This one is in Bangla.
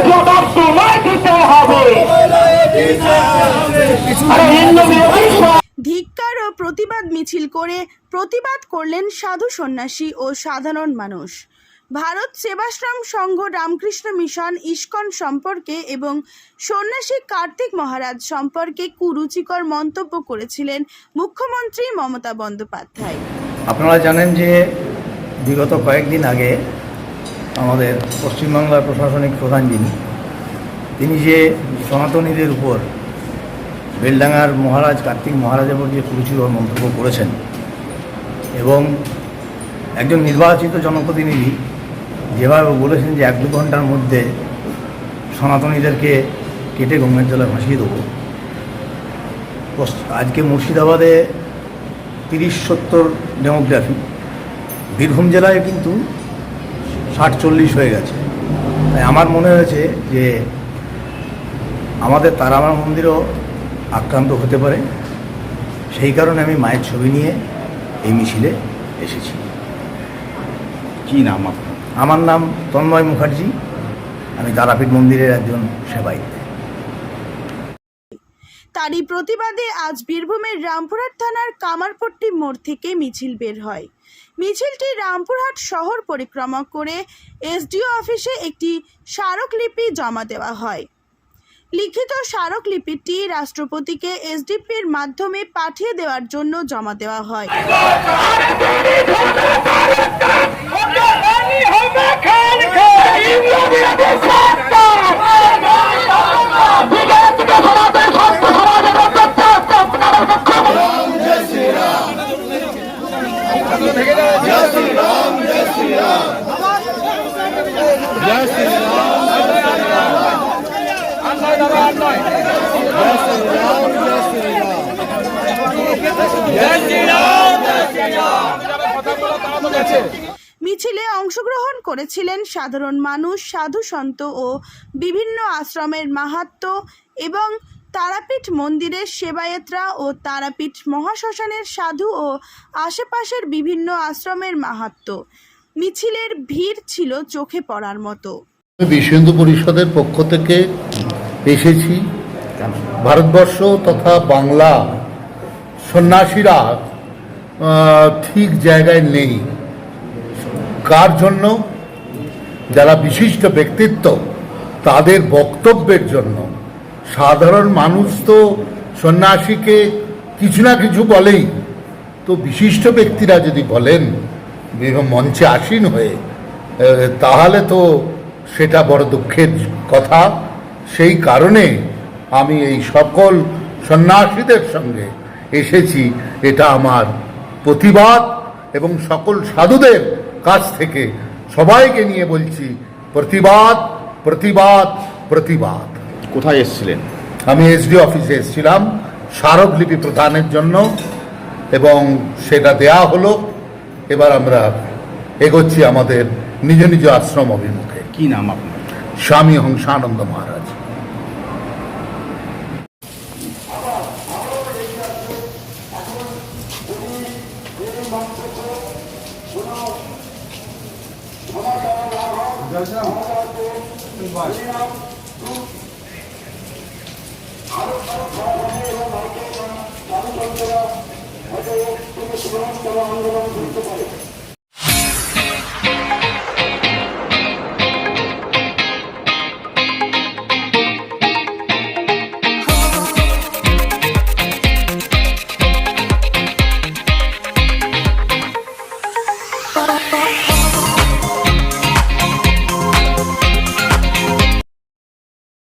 জবাব তোমায় দিতে হবে। ধিক্কার ও প্রতিবাদ মিছিল করে প্রতিবাদ করলেন সাধু সন্ন্যাসী ও সাধারণ মানুষ। ভারত সেবাশ্রম সংঘ, রামকৃষ্ণ মিশন, ইস্কন সম্পর্কে এবং সন্ন্যাসী কার্তিক মহারাজ সম্পর্কে কুরুচিকর মন্তব্য করেছিলেন মুখ্যমন্ত্রী মমতা বন্দ্যোপাধ্যায়। আপনারা জানেন যে বিগত কয়েকদিন আগে আমাদের পশ্চিমবাংলার প্রশাসনিক প্রধান তিনি যে সনাতনীদের উপর বেলডাঙ্গার মহারাজ কার্তিক মহারাজের উপর যে কুরুচিকর মন্তব্য করেছেন এবং একজন নির্বাচিত জনপ্রতিনিধি যেভাবে বলেছেন যে 1-2 ঘন্টার মধ্যে সনাতনীদেরকে কেটে গঙ্গার জলে ভাসিয়ে দেবো। আজকে মুর্শিদাবাদে 30-70 ডেমোগ্রাফি, বীরভূম জেলায় কিন্তু 60-40 হয়ে গেছে। তাই আমার মনে হয়েছে যে আমাদের তারামা মন্দিরও আক্রান্ত হতে পারে, সেই কারণে আমি মায়ের ছবি নিয়ে এই মিছিলে এসেছি। কি নাম আপনার? আমার নাম তন্ময় মুখার্জি, আমি তারাপীঠ মন্দিরের একজন সেবায়িত। তারই প্রতিবাদে আজ বীরভূমের রামপুরহাট থানার কামারপট্টি মোড় থেকে মিছিল বের হয়। মিছিলটি রামপুরহাট শহর পরিক্রমা করে এসডিও অফিসে একটি স্মারকলিপি জমা দেওয়া হয়। লিখিত স্মারকলিপিটি রাষ্ট্রপতিকে এসডিপির মাধ্যমে পাঠিয়ে দেওয়ার জন্য জমা দেওয়া হয়। মিছিলে অংশগ্রহণ করেছিলেন সাধারণ মানুষ, সাধু সন্ত ও বিভিন্ন আশ্রমের মাহাত্ম্য এবং তারাপীঠ মন্দিরের সেবায়েতরা ও তারাপীঠ মহাশ্মশানের সাধু ও আশেপাশের বিভিন্ন আশ্রমের মাহাত্ম্য। মিছিলের ভিড় ছিল চোখে পড়ার মতো। বিশ্ব হিন্দু পরিষদের পক্ষ থেকে এসেছি। ভারতবর্ষ তথা বাংলা সন্ন্যাসীরা ঠিক জায়গায় নেই। কার জন্য? যারা বিশিষ্ট ব্যক্তিত্ব তাদের বক্তব্যের জন্য। সাধারণ মানুষ তো সন্ন্যাসীকে কিছু না কিছু বলেই, তো বিশিষ্ট ব্যক্তিরা যদি বলেন মঞ্চে আসীন হয়ে, তাহলে তো সেটা বড় দুঃখের কথা। সেই কারণে আমি এই সকল সন্ন্যাসীদের সঙ্গে এসেছি। এটা আমার প্রতিবাদ এবং সকল সাধুদের কাছ থেকে সবাইকে নিয়ে বলছি প্রতিবাদ, প্রতিবাদ, প্রতিবাদ। কোথায় এসেছিলেন? আমি এসডি অফিসে এসেছিলাম স্মারকলিপি প্রদানের জন্য এবং সেটা দেয়া হলো। এবার আমরা এগোচ্ছি আমাদের নিজ নিজ আশ্রম অভিমুখে। কি নাম আপনার? স্বামী হংসানন্দ মহারাজ। আন্দোলন করতে পারে।